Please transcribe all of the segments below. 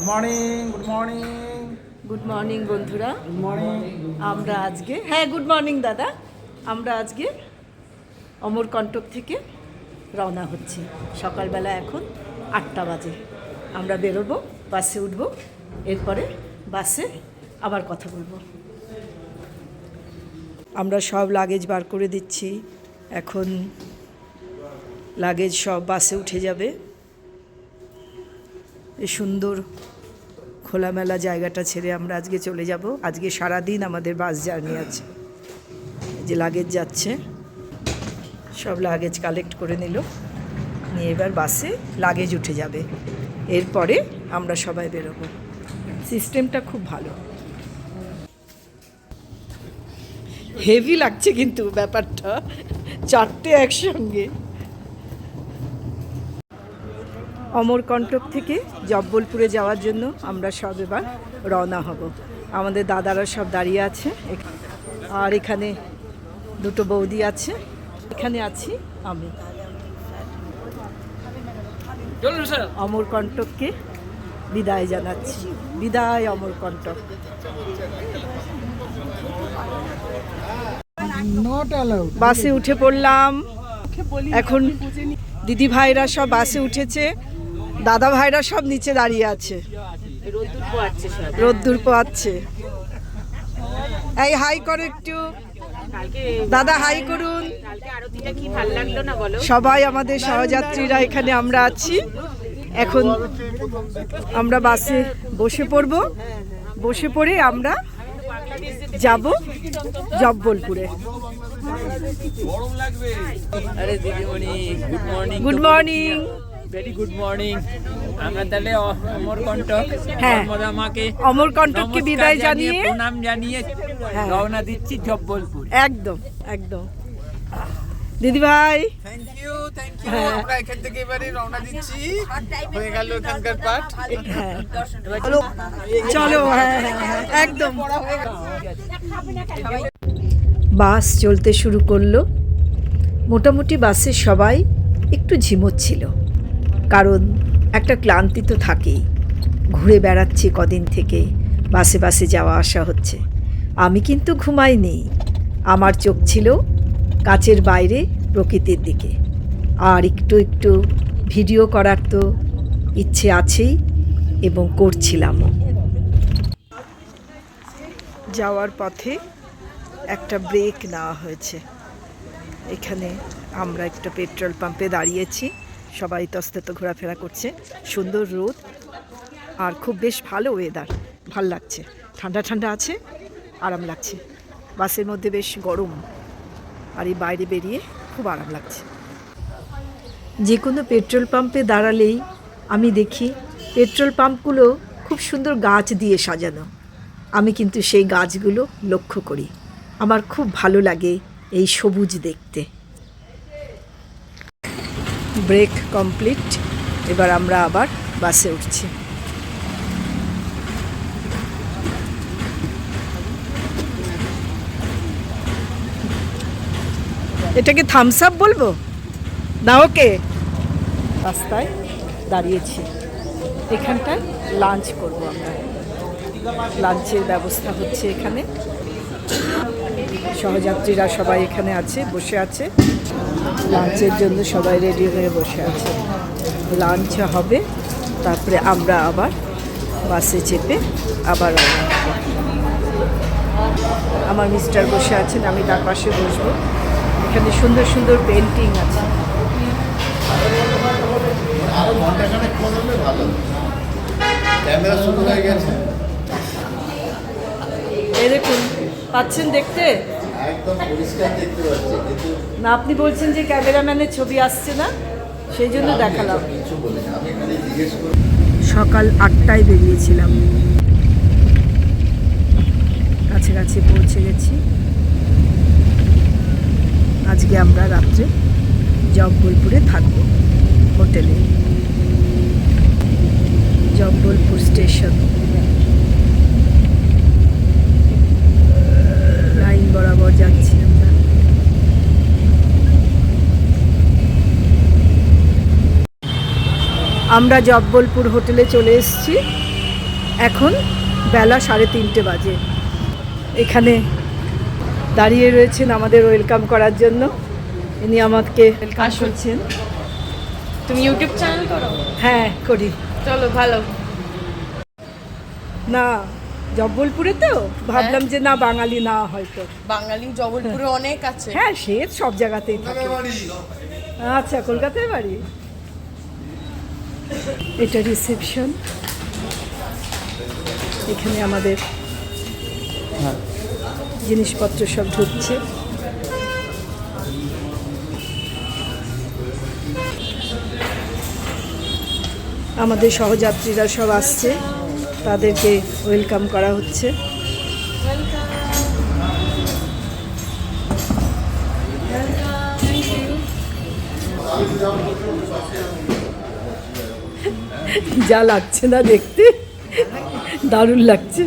Good morning বন্ধুরা। আমরা আজকে গুড মর্নিং দাদা। আমরা আজকে অমরকণ্টক থেকে রওনা হচ্ছি। সকালবেলা এখন 8টা বাজে। আমরা বেরোবো, বাসে উঠবো, এরপরে বাসে আবার কথা বলবো। আমরা সব লাগেজ বার করে দিচ্ছি। এখন লাগেজ সব বাসে উঠে যাবে। এই সুন্দর খোলামেলা জায়গাটা ছেড়ে আমরা আজকে চলে যাব। আজকে সারাদিন আমাদের বাস জার্নি আছে। যে লাগেজ যাচ্ছে, সব লাগেজ কালেক্ট করে নিয়ে এবার বাসে লাগেজ উঠে যাবে। এরপরে আমরা সবাই বেরোবো। সিস্টেমটা খুব ভালো, হেভি লাগছে কিন্তু ব্যাপারটা, 4টে একসঙ্গে। অমরকণ্টক থেকে জব্বলপুরে যাওয়ার জন্য আমরা সব এবার রওনা হব। আমাদের দাদারা সব দাঁড়িয়ে আছে, আর এখানে দুটো বৌদি আছে, এখানে আছি আমি। অমরকণ্টককে বিদায় জানাচ্ছি। বিদায় অমরকণ্টক। বাসে উঠে পড়লাম। এখন দিদি ভাইরা সব বাসে উঠেছে, দাদা ভাইরা সব নিচে দাঁড়িয়ে আছে, রোদ্দুর পোয়াচ্ছে। এই হাই করো একটু, দাদা হাই করুন। সবাই আমাদের সহযাত্রীরা এখানে আমরা আছি। এখন আমরা বাসে বসে পড়ব, বসে পড়ে আমরা যাব জব্বলপুরে। আরে দিদিমণি, good morning. Good morning, very good morning. আমরা তাহলে অমরকণ্টককে বিদায় জানিয়ে, প্রণাম জানিয়ে রওনা দিচ্ছি জব্বলপুর। একদম একদম। দিদি ভাই থ্যাংক ইউ। আমরা এখান থেকে এবারে রওনা দিচ্ছি। হয়ে গেল এখানকার পাঠ। চলো। একদম। বাস চলতে শুরু করলো। মোটামুটি বাসে সবাই একটু ঝিমোচ্ছিল, কারণ একটা ক্লান্তি তো থাকেই। ঘুরে বেড়াচ্ছি কদিন থেকে, বাসে বাসে যাওয়া আসা হচ্ছে। আমি কিন্তু ঘুমাইনি। আমার চোখ ছিল কাচের বাইরে প্রকৃতির দিকে, আর একটু একটু ভিডিও করার তো ইচ্ছে আছেই, এবং করছিলামও। যাওয়ার পথে একটা ব্রেক নেওয়া হয়েছে। এখানে আমরা একটা পেট্রোল পাম্পে দাঁড়িয়েছি। সবাই তস্তেত ঘোরাফেরা করছে। সুন্দর রোদ, আর খুব বেশ ভালো ওয়েদার, ভাল লাগছে। ঠান্ডা ঠান্ডা আছে, আরাম লাগছে। বাসের মধ্যে বেশ গরম, আর এই বাইরে বেরিয়ে খুব আরাম লাগছে। যে কোনো পেট্রোল পাম্পে দাঁড়ালেই আমি দেখি পেট্রোল পাম্পগুলো খুব সুন্দর গাছ দিয়ে সাজানো। আমি কিন্তু সেই গাছগুলো লক্ষ্য করি। আমার খুব ভালো লাগে এই সবুজ দেখতে। Break complete. এবার আমরা আবার বাসে উঠছি। এটাকে থামস আপ বলবো না? ওকে। রাস্তায় দাঁড়িয়েছি, এখানটায় লাঞ্চ করব আমরা। লাঞ্চের ব্যবস্থা হচ্ছে এখানে। সহযাত্রীরা সবাই এখানে আছে, বসে আছে। লাঞ্চের জন্য সবাই রেডি হয়ে বসে আছে। লাঞ্চ হবে, তারপরে আমরা আবার বাসে চেপে আবার রওনা হব। আমার মিস্টার বসে আছেন, আমি তার পাশে বসবো। এখানে সুন্দর সুন্দর পেন্টিং আছে। এই দেখুন, পাচ্ছেন দেখতে? না, আপনি বলছেন যে ক্যামেরাম্যানের ছবি আসছে না, সেই জন্য দেখালাম। সকাল 8টায় বেরিয়েছিলাম, কাছাকাছি পৌঁছে গেছি। আজকে আমরা রাত্রে জব্বলপুরে থাকব, হোটেলে। জব্বলপুর স্টেশন, লাইন বরাবর যাচ্ছি আমরা। আমরা জব্বলপুর হোটেলে চলে এসেছি। এখন বেলা 3:30 বাজে। এখানে দাঁড়িয়ে রয়েছেন আমাদের ওয়েলকাম করার জন্য। ইনি আমাকে ওয়েলকাম করছেন। তুমি ইউটিউব চ্যানেল করো? হ্যাঁ করি। চলো ভালো। না জব্বলপুরে তো ভাবলাম যে না বাঙালি না হয়তো। বাঙালি জবলপুরে অনেক আছে। হ্যাঁ সে সব জায়গাতেই থাকে। আচ্ছা কলকাতায় বাড়ি। এটা রিসেপশন। এখানে আমাদের জিনিসপত্র সব ঢুকছে। আমাদের সহযাত্রীরা সব আসছে, তাদেরকে ওয়েলকাম করা হচ্ছে। যা লাগছে না দেখতে, দারুণ লাগছে।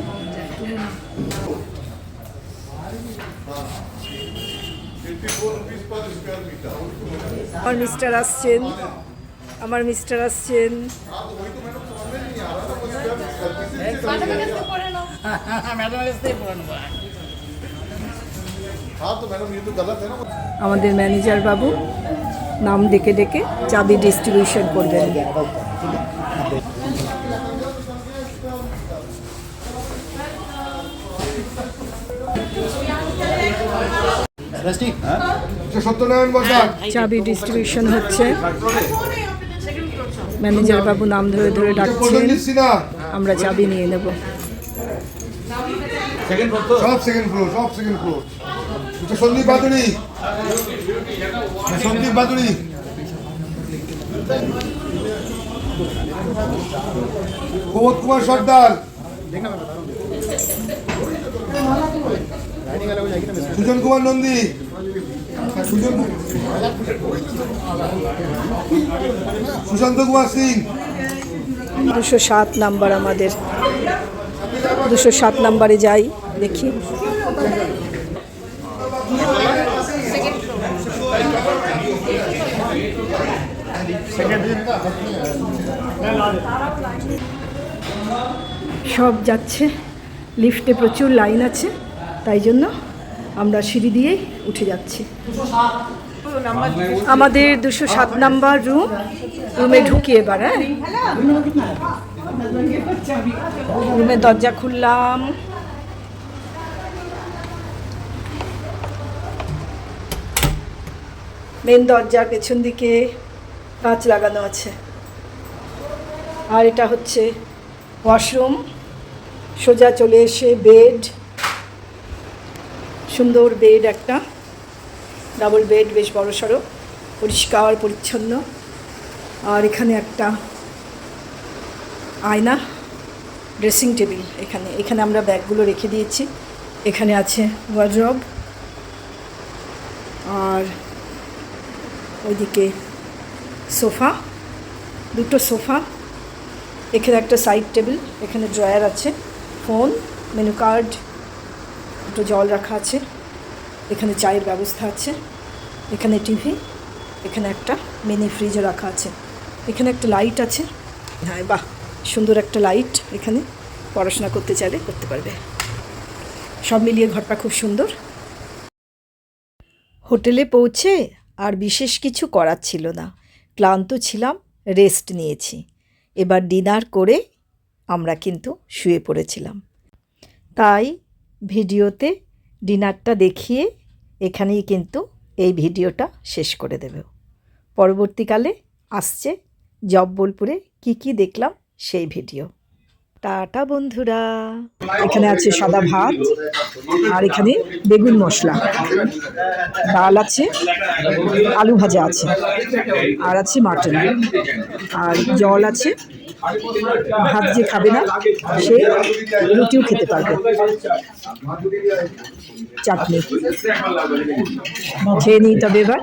আমার মিস্টার আসছেন, আমার মিস্টার আসছেন। আমাদের ম্যানেজার বাবু নাম ডেকে ডেকে চাবি ডিস্ট্রিবিউশন করবেন। চাবি ডিস্ট্রিবিউশন হচ্ছে। ম্যানেজার বাবু নাম ধরে ধরে ডাকছেন, আমরা চাবি নিয়ে নেব। সব সেকেন্ড ফ্লোর, সব সেকেন্ড ফ্লোর। এটা সন্দীপ বাদুড়ি, সন্দীপ বাদুড়ি। প্রমোদ কুমার সর্দার, সুজন কুমার নন্দী, সুশান্ত কুমার সিং। 207 নাম্বার আমাদের। 207 নাম্বারে যাই, দেখি। সব যাচ্ছে, লিফটে প্রচুর লাইন আছে, তাই জন্য আমরা সিঁড়ি দিয়েই উঠে যাচ্ছি। আমাদের 207 নাম্বার রুমে ঢুকি এবার। হ্যাঁ রুমের দরজা খুললাম। মেন দরজার পেছন দিকে কাঁচ লাগানো আছে। আর এটা হচ্ছে ওয়াশরুম। সোজা চলে এসে বেড, সুন্দর বেড, একটা ডাবল বেড, বেশ বড় সড়ো, পরিষ্কার পরিচ্ছন্ন। আর এখানে একটা আয়না, ড্রেসিং টেবিল। এখানে আমরা ব্যাগগুলো রেখে দিয়েছি। এখানে আছে ওয়ার্ডরোব। আর ওইদিকে সোফা, দুটো সোফা। এখানে একটা সাইড টেবিল, এখানে ড্রয়ার আছে, ফোন, মেনু কার্ড, দুটো জল রাখা আছে। এখানে চায়ের ব্যবস্থা আছে। এখানে টিভি, এখানে একটা মিনি ফ্রিজও রাখা আছে। এখানে একটা লাইট আছে। হ্যাঁ বাহ, সুন্দর একটা লাইট। এখানে পড়াশোনা করতে চাইলে করতে পারবে। সব মিলিয়ে ঘরটা খুব সুন্দর। হোটেলে পৌঁছে আর বিশেষ কিছু করার ছিল না, ক্লান্ত ছিলাম, রেস্ট নিয়েছি। এবার ডিনার করে আমরা কিন্তু শুয়ে পড়েছিলাম। তাই ভিডিওতে ডিনারটা দেখিয়ে এখানেই কিন্তু এই ভিডিওটা শেষ করে দেব। পরবর্তীকালে আসছে জব্বলপুরে কি কি দেখলাম সেই ভিডিও। টাটা বন্ধুরা। এখানে আছে সাদা ভাত, আর এখানে বেগুন মশলা, ডাল আছে, আলু ভাজা আছে, আর আছে মাটন, আর জল আছে। ভাত যে খাবে না সে রুটিও খেতে পারবে। চাটনি খেয়ে নিই তবে এবার।